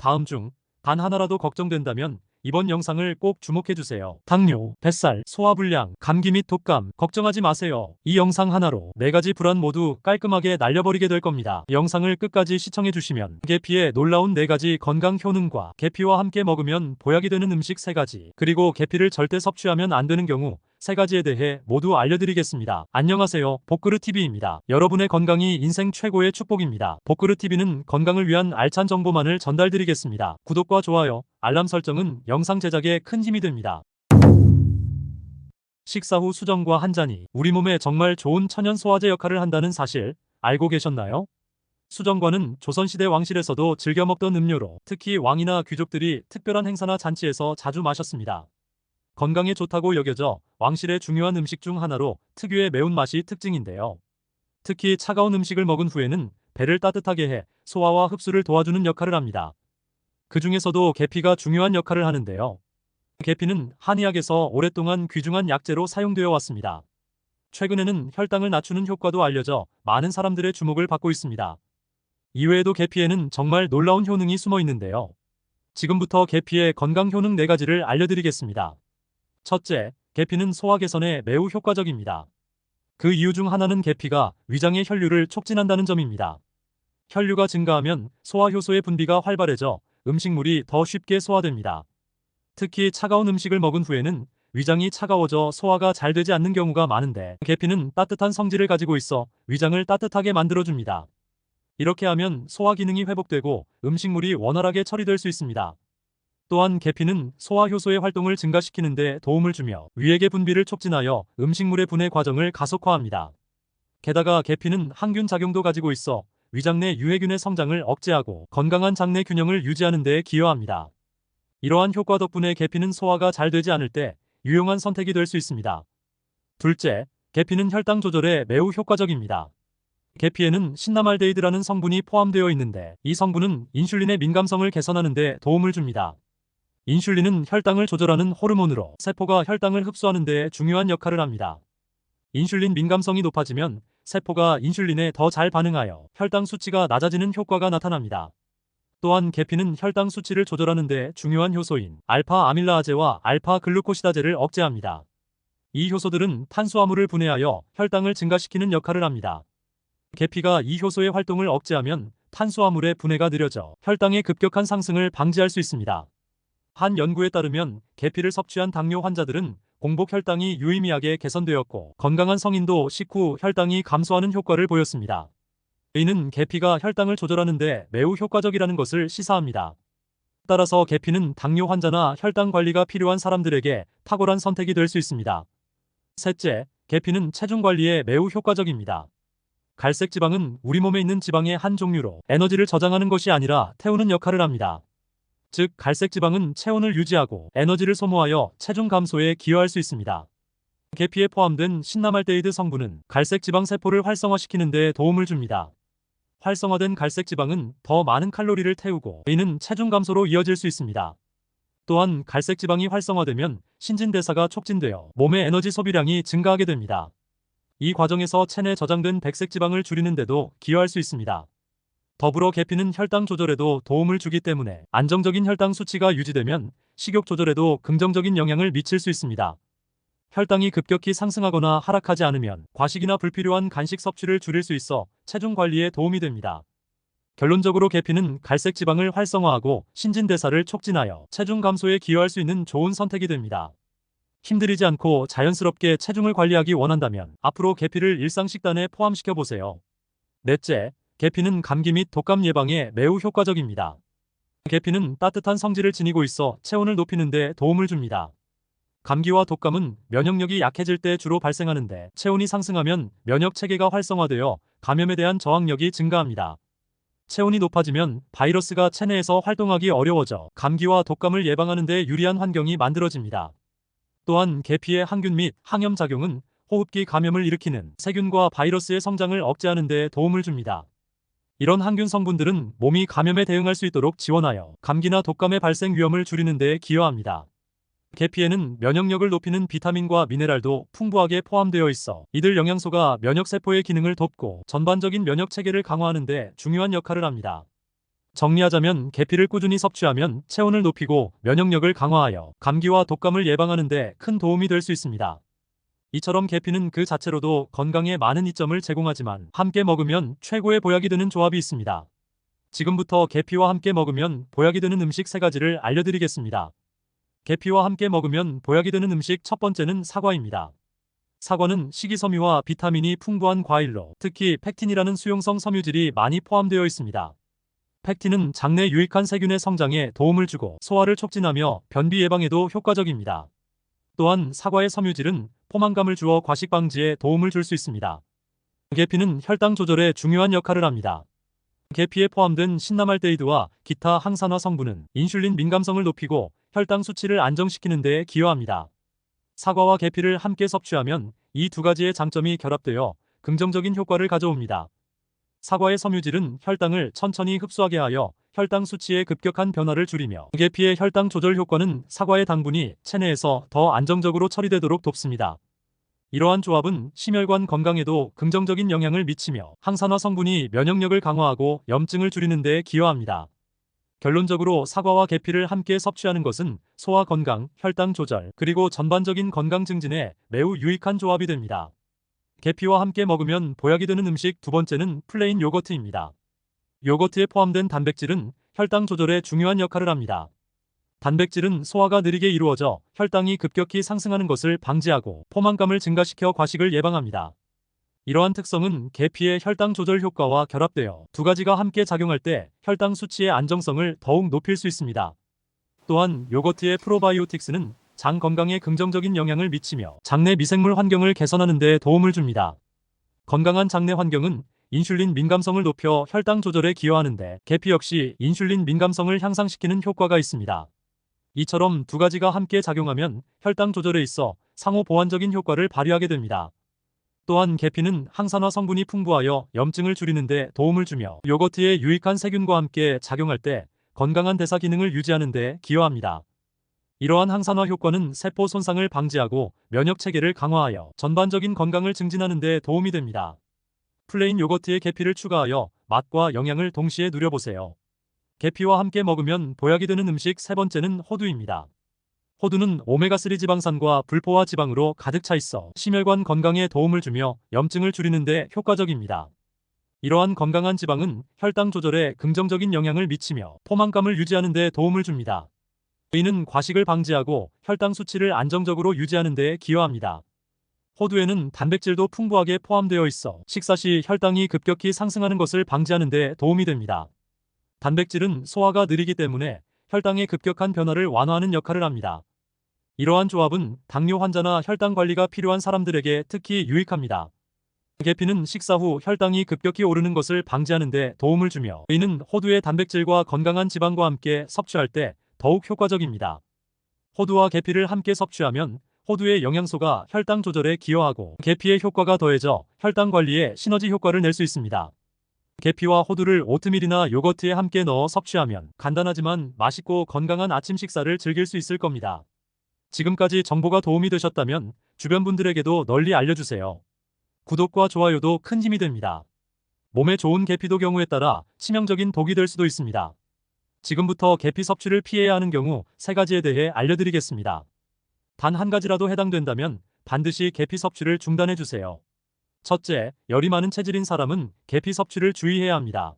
다음 중 단 하나라도 걱정된다면 이번 영상을 꼭 주목해주세요. 당뇨, 뱃살, 소화불량, 감기 및 독감 걱정하지 마세요. 이 영상 하나로 4가지 불안 모두 깔끔하게 날려버리게 될 겁니다. 영상을 끝까지 시청해주시면 계피의 놀라운 4가지 건강 효능과 계피와 함께 먹으면 보약이 되는 음식 3가지, 그리고 계피를 절대 섭취하면 안 되는 경우 3가지에 대해 모두 알려드리겠습니다. 안녕하세요, 복그르TV입니다. 여러분의 건강이 인생 최고의 축복입니다. 복그르TV는 건강을 위한 알찬 정보만을 전달드리겠습니다. 구독과 좋아요, 알람 설정은 영상 제작에 큰 힘이 됩니다. 식사 후 수정과 한 잔이 우리 몸에 정말 좋은 천연 소화제 역할을 한다는 사실 알고 계셨나요? 수정과는 조선시대 왕실에서도 즐겨 먹던 음료로 특히 왕이나 귀족들이 특별한 행사나 잔치에서 자주 마셨습니다. 건강에 좋다고 여겨져 왕실의 중요한 음식 중 하나로 특유의 매운맛이 특징인데요. 특히 차가운 음식을 먹은 후에는 배를 따뜻하게 해 소화와 흡수를 도와주는 역할을 합니다. 그 중에서도 계피가 중요한 역할을 하는데요. 계피는 한의학에서 오랫동안 귀중한 약재로 사용되어 왔습니다. 최근에는 혈당을 낮추는 효과도 알려져 많은 사람들의 주목을 받고 있습니다. 이외에도 계피에는 정말 놀라운 효능이 숨어 있는데요. 지금부터 계피의 건강 효능 4가지를 알려드리겠습니다. 첫째, 계피는 소화 개선에 매우 효과적입니다. 그 이유 중 하나는 계피가 위장의 혈류를 촉진한다는 점입니다. 혈류가 증가하면 소화 효소의 분비가 활발해져 음식물이 더 쉽게 소화됩니다. 특히 차가운 음식을 먹은 후에는 위장이 차가워져 소화가 잘 되지 않는 경우가 많은데, 계피는 따뜻한 성질을 가지고 있어 위장을 따뜻하게 만들어줍니다. 이렇게 하면 소화 기능이 회복되고 음식물이 원활하게 처리될 수 있습니다. 또한 계피는 소화 효소의 활동을 증가시키는 데 도움을 주며 위액의 분비를 촉진하여 음식물의 분해 과정을 가속화합니다. 게다가 계피는 항균 작용도 가지고 있어 위장 내 유해균의 성장을 억제하고 건강한 장내 균형을 유지하는 데 기여합니다. 이러한 효과 덕분에 계피는 소화가 잘 되지 않을 때 유용한 선택이 될 수 있습니다. 둘째, 계피는 혈당 조절에 매우 효과적입니다. 계피에는 신나말데이드라는 성분이 포함되어 있는데, 이 성분은 인슐린의 민감성을 개선하는 데 도움을 줍니다. 인슐린은 혈당을 조절하는 호르몬으로 세포가 혈당을 흡수하는 데 중요한 역할을 합니다. 인슐린 민감성이 높아지면 세포가 인슐린에 더 잘 반응하여 혈당 수치가 낮아지는 효과가 나타납니다. 또한 계피는 혈당 수치를 조절하는 데 중요한 효소인 알파 아밀라아제와 알파 글루코시다제를 억제합니다. 이 효소들은 탄수화물을 분해하여 혈당을 증가시키는 역할을 합니다. 계피가 이 효소의 활동을 억제하면 탄수화물의 분해가 느려져 혈당의 급격한 상승을 방지할 수 있습니다. 한 연구에 따르면 계피를 섭취한 당뇨 환자들은 공복 혈당이 유의미하게 개선되었고, 건강한 성인도 식후 혈당이 감소하는 효과를 보였습니다. 이는 계피가 혈당을 조절하는 데 매우 효과적이라는 것을 시사합니다. 따라서 계피는 당뇨 환자나 혈당 관리가 필요한 사람들에게 탁월한 선택이 될 수 있습니다. 셋째, 계피는 체중 관리에 매우 효과적입니다. 갈색 지방은 우리 몸에 있는 지방의 한 종류로 에너지를 저장하는 것이 아니라 태우는 역할을 합니다. 즉, 갈색 지방은 체온을 유지하고 에너지를 소모하여 체중 감소에 기여할 수 있습니다. 계피에 포함된 신나말데이드 성분은 갈색 지방 세포를 활성화시키는 데 도움을 줍니다. 활성화된 갈색 지방은 더 많은 칼로리를 태우고, 이는 체중 감소로 이어질 수 있습니다. 또한 갈색 지방이 활성화되면 신진대사가 촉진되어 몸의 에너지 소비량이 증가하게 됩니다. 이 과정에서 체내 저장된 백색 지방을 줄이는 데도 기여할 수 있습니다. 더불어 계피는 혈당 조절에도 도움을 주기 때문에 안정적인 혈당 수치가 유지되면 식욕 조절에도 긍정적인 영향을 미칠 수 있습니다. 혈당이 급격히 상승하거나 하락하지 않으면 과식이나 불필요한 간식 섭취를 줄일 수 있어 체중 관리에 도움이 됩니다. 결론적으로 계피는 갈색 지방을 활성화하고 신진대사를 촉진하여 체중 감소에 기여할 수 있는 좋은 선택이 됩니다. 힘들이지 않고 자연스럽게 체중을 관리하기 원한다면 앞으로 계피를 일상 식단에 포함시켜 보세요. 넷째, 계피는 감기 및 독감 예방에 매우 효과적입니다. 계피는 따뜻한 성질을 지니고 있어 체온을 높이는 데 도움을 줍니다. 감기와 독감은 면역력이 약해질 때 주로 발생하는데, 체온이 상승하면 면역 체계가 활성화되어 감염에 대한 저항력이 증가합니다. 체온이 높아지면 바이러스가 체내에서 활동하기 어려워져 감기와 독감을 예방하는 데 유리한 환경이 만들어집니다. 또한 계피의 항균 및 항염 작용은 호흡기 감염을 일으키는 세균과 바이러스의 성장을 억제하는 데 도움을 줍니다. 이런 항균 성분들은 몸이 감염에 대응할 수 있도록 지원하여 감기나 독감의 발생 위험을 줄이는 데 기여합니다. 계피에는 면역력을 높이는 비타민과 미네랄도 풍부하게 포함되어 있어 이들 영양소가 면역세포의 기능을 돕고 전반적인 면역 체계를 강화하는 데 중요한 역할을 합니다. 정리하자면 계피를 꾸준히 섭취하면 체온을 높이고 면역력을 강화하여 감기와 독감을 예방하는 데 큰 도움이 될 수 있습니다. 이처럼 계피는 그 자체로도 건강에 많은 이점을 제공하지만 함께 먹으면 최고의 보약이 되는 조합이 있습니다. 지금부터 계피와 함께 먹으면 보약이 되는 음식 3가지를 알려드리겠습니다. 계피와 함께 먹으면 보약이 되는 음식 첫 번째는 사과입니다. 사과는 식이섬유와 비타민이 풍부한 과일로 특히 팩틴이라는 수용성 섬유질이 많이 포함되어 있습니다. 팩틴은 장내 유익한 세균의 성장에 도움을 주고 소화를 촉진하며 변비 예방에도 효과적입니다. 또한 사과의 섬유질은 포만감을 주어 과식 방지에 도움을 줄 수 있습니다. 계피는 혈당 조절에 중요한 역할을 합니다. 계피에 포함된 신라말데히드와 기타 항산화 성분은 인슐린 민감성을 높이고 혈당 수치를 안정시키는 데 기여합니다. 사과와 계피를 함께 섭취하면 이 2가지의 장점이 결합되어 긍정적인 효과를 가져옵니다. 사과의 섬유질은 혈당을 천천히 흡수하게 하여 혈당 수치의 급격한 변화를 줄이며 계피의 혈당 조절 효과는 사과의 당분이 체내에서 더 안정적으로 처리되도록 돕습니다. 이러한 조합은 심혈관 건강에도 긍정적인 영향을 미치며 항산화 성분이 면역력을 강화하고 염증을 줄이는 데 기여합니다. 결론적으로 사과와 계피를 함께 섭취하는 것은 소화 건강, 혈당 조절, 그리고 전반적인 건강 증진에 매우 유익한 조합이 됩니다. 계피와 함께 먹으면 보약이 되는 음식 두 번째는 플레인 요거트입니다. 요거트에 포함된 단백질은 혈당 조절에 중요한 역할을 합니다. 단백질은 소화가 느리게 이루어져 혈당이 급격히 상승하는 것을 방지하고 포만감을 증가시켜 과식을 예방합니다. 이러한 특성은 계피의 혈당 조절 효과와 결합되어 2가지가 함께 작용할 때 혈당 수치의 안정성을 더욱 높일 수 있습니다. 또한 요거트의 프로바이오틱스는 장 건강에 긍정적인 영향을 미치며 장내 미생물 환경을 개선하는 데 도움을 줍니다. 건강한 장내 환경은 인슐린 민감성을 높여 혈당 조절에 기여하는데 계피 역시 인슐린 민감성을 향상시키는 효과가 있습니다. 이처럼 2가지가 함께 작용하면 혈당 조절에 있어 상호 보완적인 효과를 발휘하게 됩니다. 또한 계피는 항산화 성분이 풍부하여 염증을 줄이는 데 도움을 주며 요거트의 유익한 세균과 함께 작용할 때 건강한 대사 기능을 유지하는 데 기여합니다. 이러한 항산화 효과는 세포 손상을 방지하고 면역 체계를 강화하여 전반적인 건강을 증진하는 데 도움이 됩니다. 플레인 요거트에 계피를 추가하여 맛과 영양을 동시에 누려보세요. 계피와 함께 먹으면 보약이 되는 음식 3번째는 호두입니다. 호두는 오메가3 지방산과 불포화 지방으로 가득 차 있어 심혈관 건강에 도움을 주며 염증을 줄이는 데 효과적입니다. 이러한 건강한 지방은 혈당 조절에 긍정적인 영향을 미치며 포만감을 유지하는 데 도움을 줍니다. 이는 과식을 방지하고 혈당 수치를 안정적으로 유지하는 데 기여합니다. 호두에는 단백질도 풍부하게 포함되어 있어 식사 시 혈당이 급격히 상승하는 것을 방지하는 데 도움이 됩니다. 단백질은 소화가 느리기 때문에 혈당의 급격한 변화를 완화하는 역할을 합니다. 이러한 조합은 당뇨 환자나 혈당 관리가 필요한 사람들에게 특히 유익합니다. 계피는 식사 후 혈당이 급격히 오르는 것을 방지하는 데 도움을 주며 이는 호두의 단백질과 건강한 지방과 함께 섭취할 때 더욱 효과적입니다. 호두와 계피를 함께 섭취하면 호두의 영양소가 혈당 조절에 기여하고 계피의 효과가 더해져 혈당 관리에 시너지 효과를 낼 수 있습니다. 계피와 호두를 오트밀이나 요거트에 함께 넣어 섭취하면 간단하지만 맛있고 건강한 아침 식사를 즐길 수 있을 겁니다. 지금까지 정보가 도움이 되셨다면 주변 분들에게도 널리 알려주세요. 구독과 좋아요도 큰 힘이 됩니다. 몸에 좋은 계피도 경우에 따라 치명적인 독이 될 수도 있습니다. 지금부터 계피 섭취를 피해야 하는 경우 3가지에 대해 알려드리겠습니다. 단 한 가지라도 해당된다면 반드시 계피 섭취를 중단해주세요. 첫째, 열이 많은 체질인 사람은 계피 섭취를 주의해야 합니다.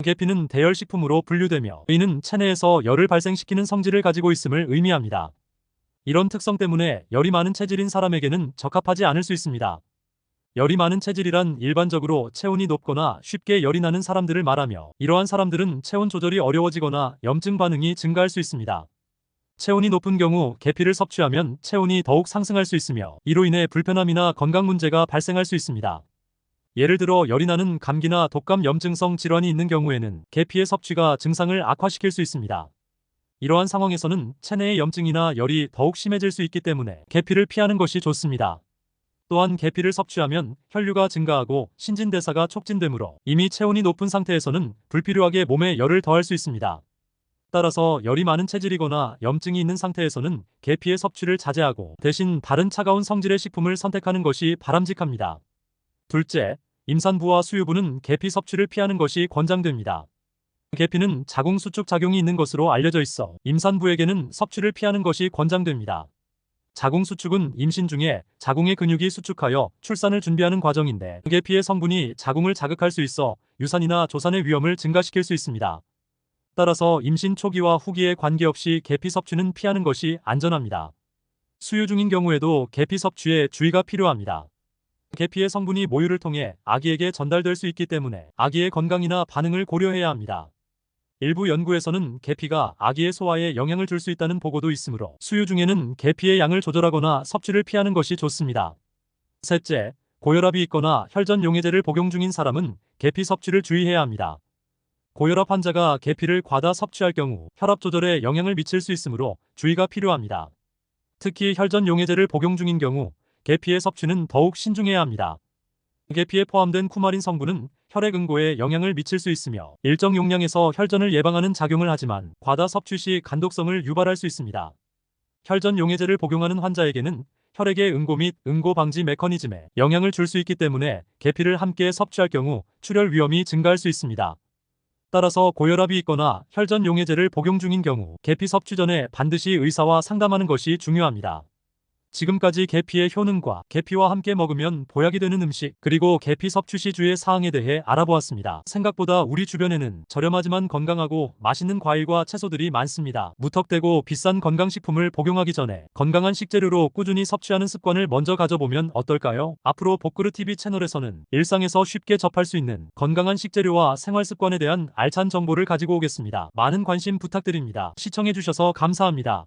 계피는 대열식품으로 분류되며 이는 체내에서 열을 발생시키는 성질을 가지고 있음을 의미합니다. 이런 특성 때문에 열이 많은 체질인 사람에게는 적합하지 않을 수 있습니다. 열이 많은 체질이란 일반적으로 체온이 높거나 쉽게 열이 나는 사람들을 말하며 이러한 사람들은 체온 조절이 어려워지거나 염증 반응이 증가할 수 있습니다. 체온이 높은 경우 계피를 섭취하면 체온이 더욱 상승할 수 있으며 이로 인해 불편함이나 건강 문제가 발생할 수 있습니다. 예를 들어 열이 나는 감기나 독감 염증성 질환이 있는 경우에는 계피의 섭취가 증상을 악화시킬 수 있습니다. 이러한 상황에서는 체내의 염증이나 열이 더욱 심해질 수 있기 때문에 계피를 피하는 것이 좋습니다. 또한 계피를 섭취하면 혈류가 증가하고 신진대사가 촉진되므로 이미 체온이 높은 상태에서는 불필요하게 몸에 열을 더할 수 있습니다. 따라서 열이 많은 체질이거나 염증이 있는 상태에서는 계피의 섭취를 자제하고 대신 다른 차가운 성질의 식품을 선택하는 것이 바람직합니다. 둘째, 임산부와 수유부는 계피 섭취를 피하는 것이 권장됩니다. 계피는 자궁수축 작용이 있는 것으로 알려져 있어 임산부에게는 섭취를 피하는 것이 권장됩니다. 자궁수축은 임신 중에 자궁의 근육이 수축하여 출산을 준비하는 과정인데 계피의 성분이 자궁을 자극할 수 있어 유산이나 조산의 위험을 증가시킬 수 있습니다. 따라서 임신 초기와 후기에 관계없이 계피 섭취는 피하는 것이 안전합니다. 수유 중인 경우에도 계피 섭취에 주의가 필요합니다. 계피의 성분이 모유를 통해 아기에게 전달될 수 있기 때문에 아기의 건강이나 반응을 고려해야 합니다. 일부 연구에서는 계피가 아기의 소화에 영향을 줄 수 있다는 보고도 있으므로 수유 중에는 계피의 양을 조절하거나 섭취를 피하는 것이 좋습니다. 셋째, 고혈압이 있거나 혈전 용해제를 복용 중인 사람은 계피 섭취를 주의해야 합니다. 고혈압 환자가 계피를 과다 섭취할 경우 혈압 조절에 영향을 미칠 수 있으므로 주의가 필요합니다. 특히 혈전 용해제를 복용 중인 경우 계피의 섭취는 더욱 신중해야 합니다. 계피에 포함된 쿠마린 성분은 혈액 응고에 영향을 미칠 수 있으며 일정 용량에서 혈전을 예방하는 작용을 하지만 과다 섭취 시 간독성을 유발할 수 있습니다. 혈전 용해제를 복용하는 환자에게는 혈액의 응고 및 응고 방지 메커니즘에 영향을 줄 수 있기 때문에 계피를 함께 섭취할 경우 출혈 위험이 증가할 수 있습니다. 따라서 고혈압이 있거나 혈전 용해제를 복용 중인 경우 계피 섭취 전에 반드시 의사와 상담하는 것이 중요합니다. 지금까지 계피의 효능과 계피와 함께 먹으면 보약이 되는 음식 그리고 계피 섭취 시 주의 사항에 대해 알아보았습니다. 생각보다 우리 주변에는 저렴하지만 건강하고 맛있는 과일과 채소들이 많습니다. 무턱대고 비싼 건강식품을 복용하기 전에 건강한 식재료로 꾸준히 섭취하는 습관을 먼저 가져보면 어떨까요? 앞으로 복그르TV 채널에서는 일상에서 쉽게 접할 수 있는 건강한 식재료와 생활습관에 대한 알찬 정보를 가지고 오겠습니다. 많은 관심 부탁드립니다. 시청해주셔서 감사합니다.